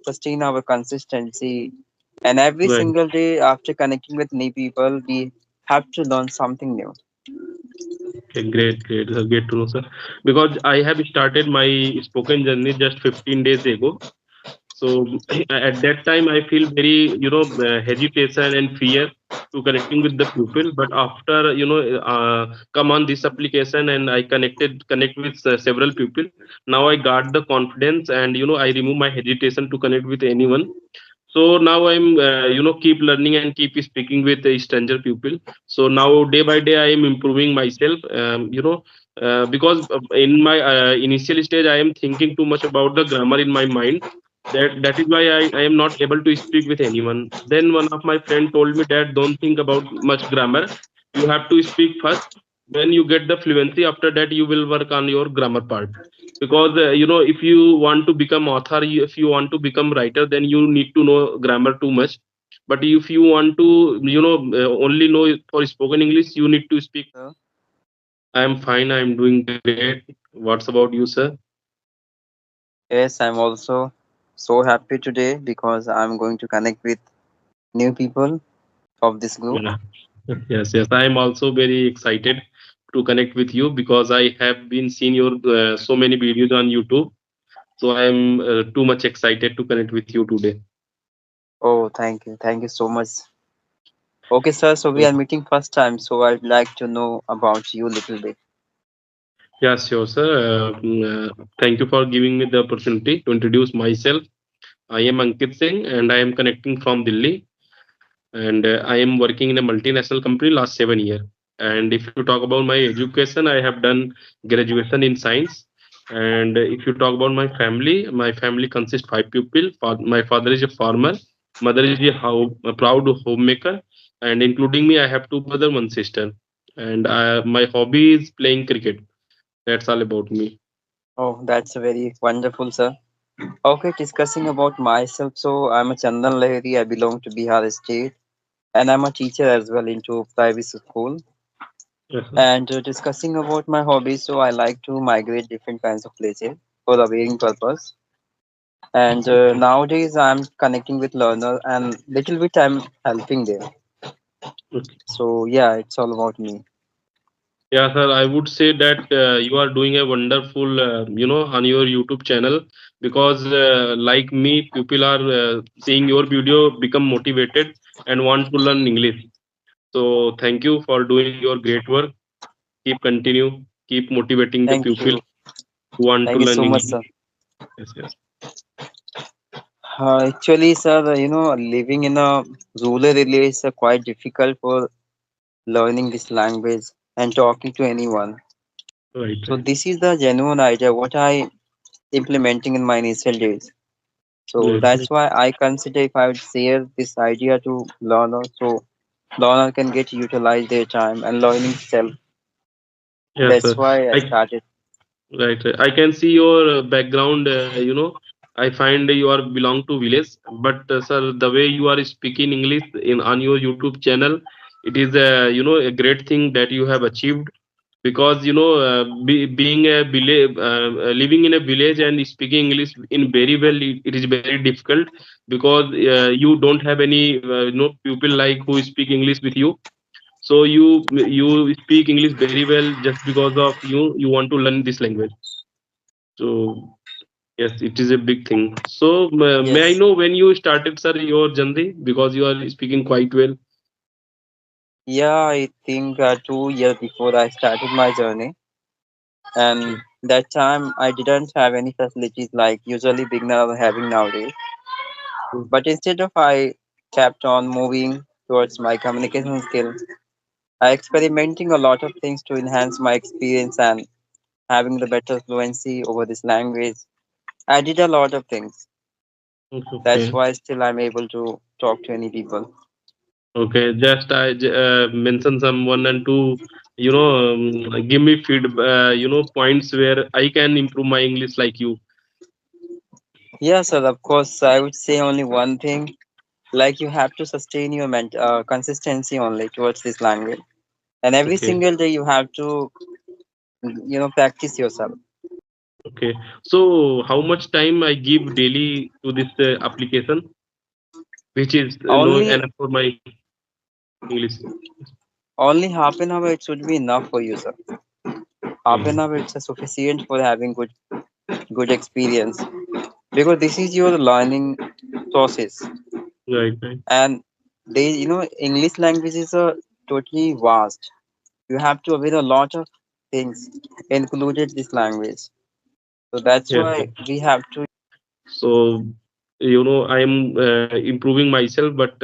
sustain our consistency. And every Right. single day after connecting with new people, we have to learn something new. Okay, great, great. Great to know, sir. Because I have started my spoken journey just 15 days ago. So at that time, I feel very, hesitation and fear to connecting with the people. But after, come on this application and I connect with several people. Now I got the confidence and, I remove my hesitation to connect with anyone. So now I'm, keep learning and keep speaking with stranger people. So now day by day I am improving myself. Because in my initial stage I am thinking too much about the grammar in my mind. That is why I am not able to speak with anyone. Then one of my friend told me that don't think about much grammar. You have to speak first. When you get the fluency, after that you will work on your grammar part, because if you want to become author, if you want to become writer, then you need to know grammar too much. But if you want to only know for spoken English, you need to speak. So, I am fine, I am doing great. What's about you, sir? yes, I'm also so happy today because I'm going to connect with new people of this group. Yeah. Yes, yes, I am also very excited to connect with you because I have been seeing your so many videos on YouTube. So I am too much excited to connect with you today. Oh, thank you. Thank you so much. Okay, sir. So we So, are meeting first time. So I'd like to know about you a little bit. yeah, sure, sir. Thank you for giving me the opportunity to introduce myself. I am Ankit Singh and I am connecting from Delhi. And I am working in a multinational company last 7 years. And if you talk about my education, I have done graduation in science. And if you talk about my family consists five people. My father is a farmer, mother is a proud homemaker, and including me, I have two brothers, one sister. And my hobby is playing cricket. That's all about me. Oh, that's very wonderful, sir. Okay, discussing about myself. So I'm a Chandan Lahiri. I belong to Bihar state, and I'm a teacher as well into private school. Yes, sir. And discussing about my hobbies, so I like to migrate different kinds of places for the wearing purpose. And Okay. nowadays I'm connecting with learner, and little bit I'm helping them. Okay. So yeah, it's all about me. Yeah, sir, I would say that you are doing a wonderful, on your YouTube channel, because, like me, people are seeing your video, become motivated and want to learn English. So, thank you for doing your great work. Keep continue, keep motivating the Thank people you. who want to Thank you learn so much, English. sir. Yes, yes. Actually, sir, living in a rural area is quite difficult for learning this language and talking to anyone. Right, So right, this is the genuine idea what I implementing in my initial days. So right, that's right. why I consider if I would share this idea to learner, so learner can get utilize their time and learning self. Yes, That's sir. why I I started. Right, right. I can see your background. I find you are belong to village, but sir, the way you are speaking English in on your YouTube channel, it is a great thing that you have achieved. Because being a village, living in a village and speaking English in very well, it is very difficult, because you don't have any people like who speak English with you. So you speak English very well just because of you want to learn this language. So yes, it is a big thing. So may I Yes. know when you started, sir, your journey? Because you are speaking quite well. Yeah, I think 2 years before I started my journey, and Okay. that time I didn't have any facilities like usually beginner are having nowadays. Mm. But instead of I kept on moving towards my communication skills, I experimenting a lot of things to enhance my experience and having the better fluency over this language. I did a lot of things. That's Okay. why still I'm able to talk to any people. Okay. Just mention some one and two. Give me feed. Points where I can improve my English like you. Yeah, sir, of course, I would say only one thing. Like you have to sustain your consistency only towards this language. And every Okay. single day you have to, practice yourself. Okay. So how much time I give daily to this application, which is Only enough for my English? only half an hour it should be enough for you, sir. Half an Okay. hour it's sufficient for having good experience because this is your learning process. Right, right. And they, English language is a totally vast. You have to aware a lot of things included this language. So that's Yes, why sir. we have to. So I am improving myself, but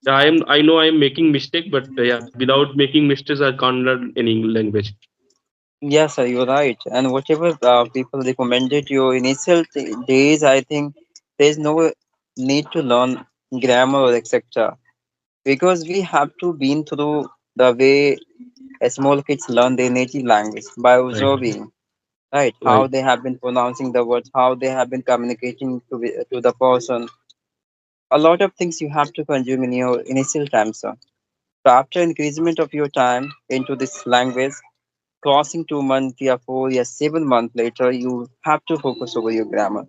I know I am making mistake, but yeah, without making mistakes, I can't learn any language. Yes, sir, you're right. And whatever people recommended you initial days, I think there's no need to learn grammar or etc. Because we have to been through the way small kids learn their native language by Right, observing, right? How right, they have been pronouncing the words, how they have been communicating to the person. A lot of things you have to consume in your initial time, sir. So after increasement of your time into this language, crossing 2 months, yeah, 4 years, 7 months later, you have to focus over your grammar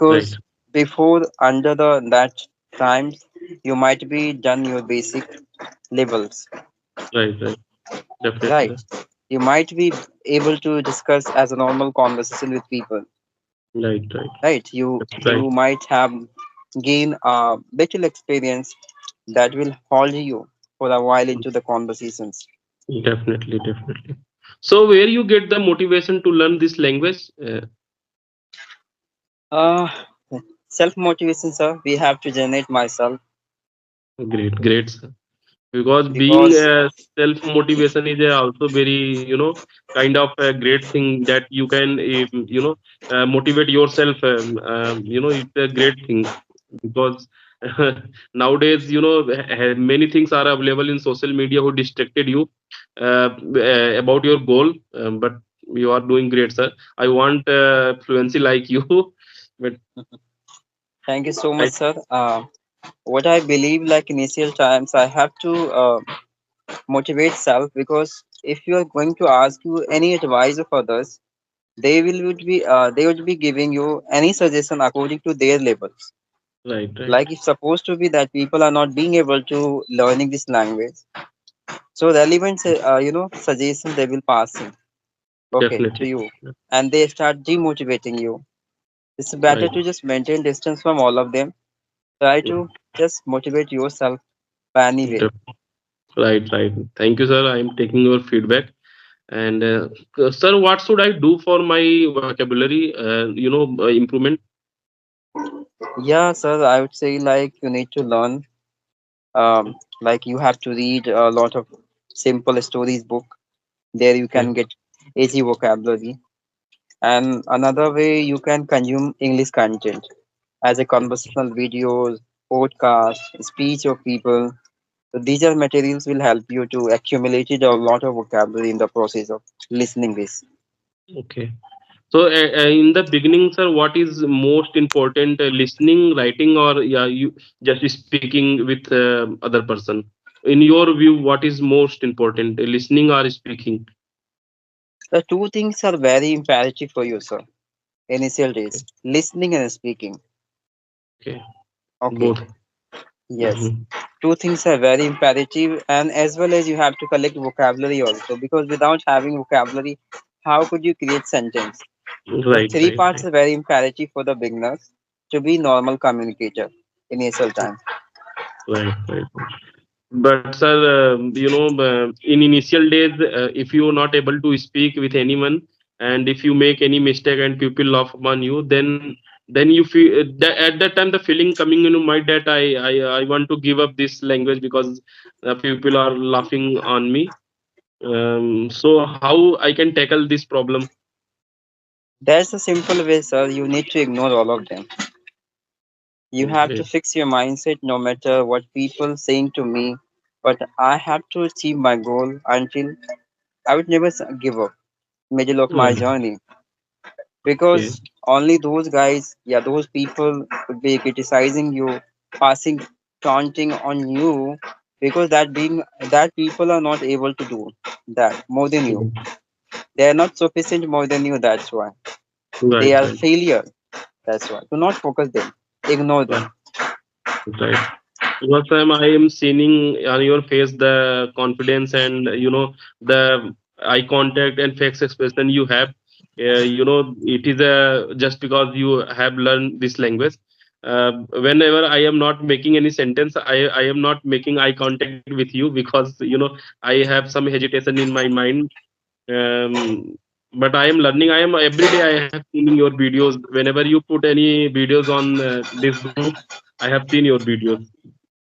right, because before under the that times you might be done your basic levels, right, right. Definitely, right? sir. You might be able to discuss as a normal conversation with people, Right, right, right? You right. you might have gain a little experience that will hold you for a while into the conversations. Definitely, definitely. So, where you get the motivation to learn this language? Uh, Self motivation, sir. We have to generate myself Great, great, sir. Because being because self motivation is also very kind of a great thing that you can motivate yourself. It's a great thing because nowadays many things are available in social media who distracted you about your goal, but you are doing great, sir. I want fluency like you. But thank you so I much, sir. What I believe, like initial times, I have to motivate self because if you are going to ask you any advice of others, they would be giving you any suggestion according to their levels. right, right, Like it's supposed to be that people are not being able to learning this language, so relevant suggestions they will pass in, okay, to definitely, you, and they start demotivating you. It's better right. to just maintain distance from all of them. Try to just motivate yourself by any way. Right, right. Thank you, sir. I am taking your feedback. And sir, what should I do for my vocabulary? Improvement. Yeah, sir, I would say like you need to learn. Like you have to read a lot of simple stories book. There you Okay, can get easy vocabulary. And another way you can consume English content as a conversational videos, podcast, speech of people. So these are materials will help you to accumulate it a lot of vocabulary in the process of listening this. okay. So in the beginning, sir, what is most important? Listening, writing, or yeah, you just speaking with other person? In your view, what is most important? Listening or speaking? The two things are very imperative for you, sir. Initial Okay, days, listening and speaking. okay. Okay, Both. yes. Hmm. Two things are very imperative, and as well as you have to collect vocabulary also, because without having vocabulary, how could you create sentence? So Right, three right, parts right, are very imperative for the beginners to be normal communicator initial time. right, right. But sir, in initial days, if you are not able to speak with anyone, and if you make any mistake and people laugh upon you, then you feel that at that time the feeling coming in your mind that I want to give up this language because people are laughing on me. So how I can tackle this problem? That's a simple way, sir. You need to ignore all of them. You have to Great. fix your mindset no matter what people saying to me. But I have to achieve my goal until I would never give up middle of my Right. journey Okay. because only those guys, yeah, those people would be criticizing you, passing taunting on you because that people are not able to do that more than you. Mhm. They are not sufficient more than you. That's why. They Right, are right, failure. That's why. Do not focus them. Ignore them. right, right. Because I am seeing on your face the confidence and the eye contact and face expression you have. It is just because you have learned this language. Whenever I am not making any sentence, I am not making eye contact with you because I have some hesitation in my mind. But I am learning. I am every day. I have seen your videos. Whenever you put any videos on this group, I have seen your videos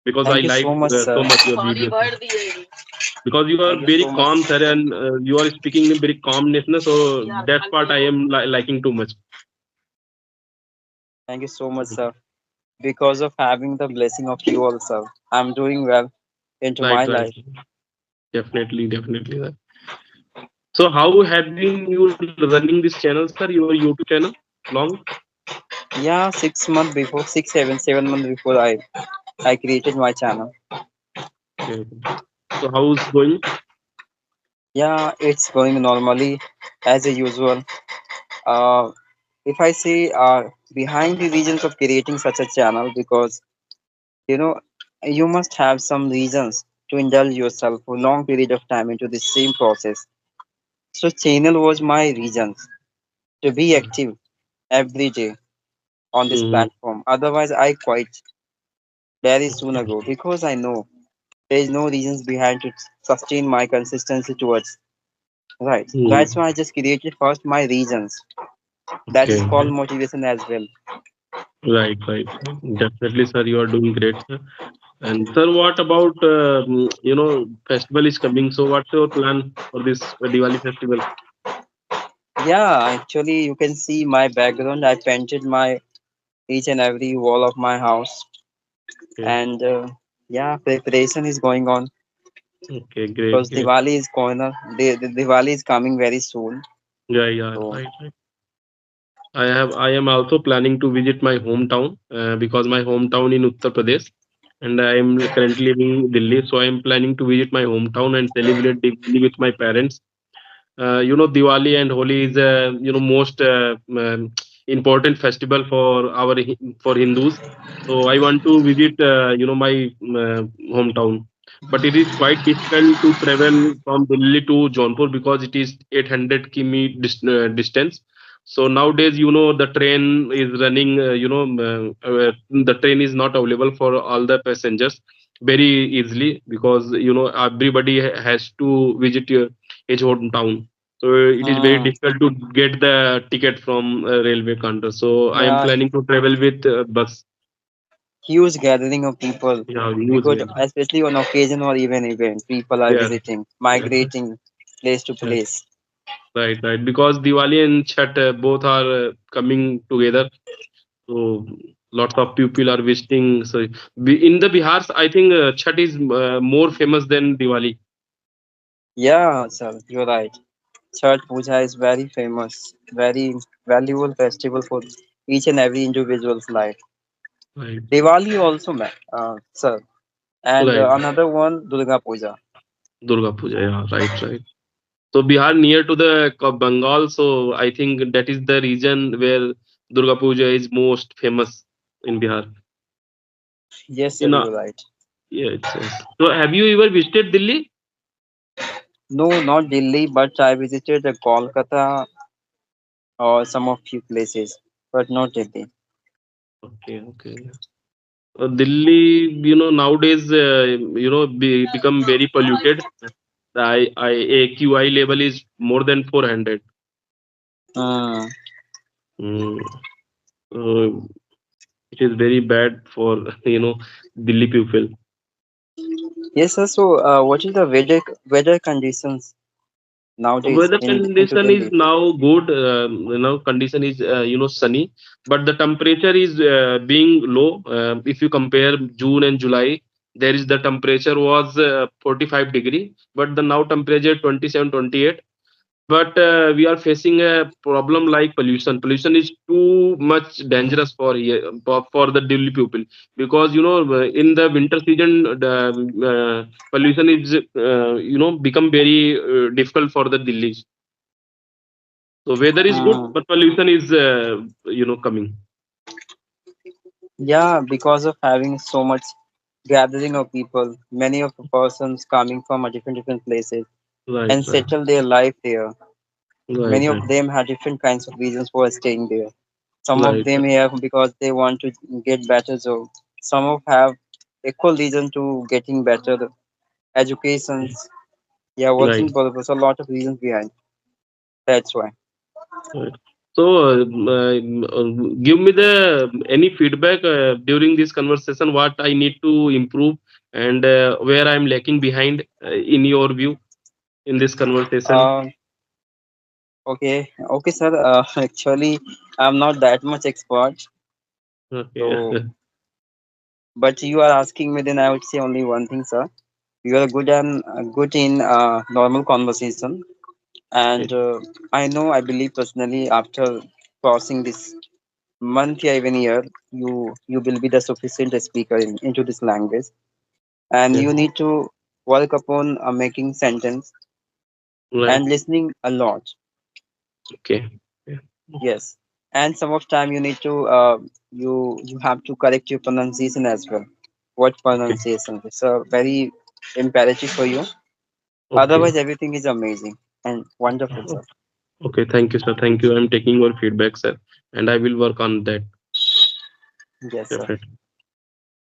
because I Thank you like so much, so sir. much your videos, sir. Because you are Thank you very so much. calm, sir, and you are speaking in very calmness, na, so that part I am liking too much. Thank you so much, sir. Because of having the blessing of you also, I'm doing well into Right, my right, life. definitely, definitely, sir. So how have been you running this channel, sir? Your YouTube channel long? Yeah, 6 months before, 6, 7 months before I created my channel. Okay, okay. So how's going? Yeah, it's going normally as usual. Uh, if I say behind the reasons of creating such a channel, because you know you must have some reasons to indulge yourself for long period of time into the same process. So channel was my reasons to be active every day on this Mm-hmm. platform. Otherwise, I quit very soon ago because I know there is no reasons behind to sustain my consistency towards. Right. That's Mm-hmm. why I just created first my reasons. That is Okay, called okay. motivation as well. Right, right, right. Definitely, sir. You are doing great, sir. And sir, what about festival is coming? So what's your plan for this Diwali festival? Yeah, actually, you can see my background. I painted my each and every wall of my house, Okay, and yeah, preparation is going on okay, great, because great. Diwali is corner. The Diwali is coming very soon. Yeah, yeah, So right, right. I am also planning to visit my hometown because my hometown in Uttar Pradesh, and I am currently living in Delhi. So I am planning to visit my hometown and celebrate Diwali with my parents. Diwali and Holi is most important festival for for Hindus. So I want to visit my hometown, but it is quite difficult to travel from Delhi to Jaunpur because it is 800 distance. So nowadays, the train is running. The train is not available for all the passengers very easily because everybody has to visit his hometown. So it is very hmm, difficult to get the ticket from railway counter. So I am yeah, planning to travel with bus. huge gathering of people Yeah, use because it. especially on occasion or even event, people are Yes, visiting, yes, yes, migrating place to yes. place. Right, right. Because Diwali and Chhat both are coming together. So lots of people are visiting. So in the Bihar, I think Chhat is more famous than Diwali. Yeah, sir, you're right. Chhat Puja is very famous, very valuable festival for each and every individual's life. Right, Diwali also, sir, and right. another one, Durga Puja. Durga Puja. Yeah, right, right. So Bihar near to the Bengal, so I think that is the region where Durga Puja is most famous in Bihar. Yes, sir, In you're right. yes, yes. So have you ever visited Delhi? No, not Delhi, but I visited Kolkata or some of few places, but not Delhi. Okay, okay. Delhi, nowadays, become very polluted. The AQI level is more than 400. Hmm. Mm. Uh, it is very bad for Delhi people. Yes, sir. So, what is the weather conditions nowadays Weather in into condition is Delhi? now good. Condition is sunny, but the temperature is being low. If you compare June and July, there is the temperature was 45 degree, but the now temperature 27, 28. But we are facing a problem like pollution is too much dangerous for here for the Delhi people because in the winter season the pollution is become very difficult for the Delhi. So weather is good, Hmm. but pollution is coming. Yeah, because of having so much gathering of people, many of the persons coming from a different places Right, and right, settle their life there. right, Many of right, them have different kinds of reasons for staying there. Some of right, them here because they want to get better job. Some of have equal reason to getting better educations. Yeah, right, working purpose. A lot of reasons behind. That's why. right. So give me the any feedback during this conversation. What I need to improve and where I'm lacking behind in your view in this conversation. Um, okay, sir. Actually, I'm not that much expert. Okay. So, but you are asking me, then I would say only one thing, sir. You are good in normal conversation, and I know, I believe personally, after crossing this month or even year, you will be the sufficient speaker into this language, and Okay. you need to work upon making sentence Right. and listening a lot. Okay. Yeah. Yes, and some of time you need to you have to correct your pronunciation as well. What Okay. pronunciation? It's very imperative for you. Okay. Otherwise, everything is amazing and wonderful, Oh, sir. okay. Thank you, sir. Thank you. I'm taking your feedback, sir, and I will work on that. Yes, sir. Definitely.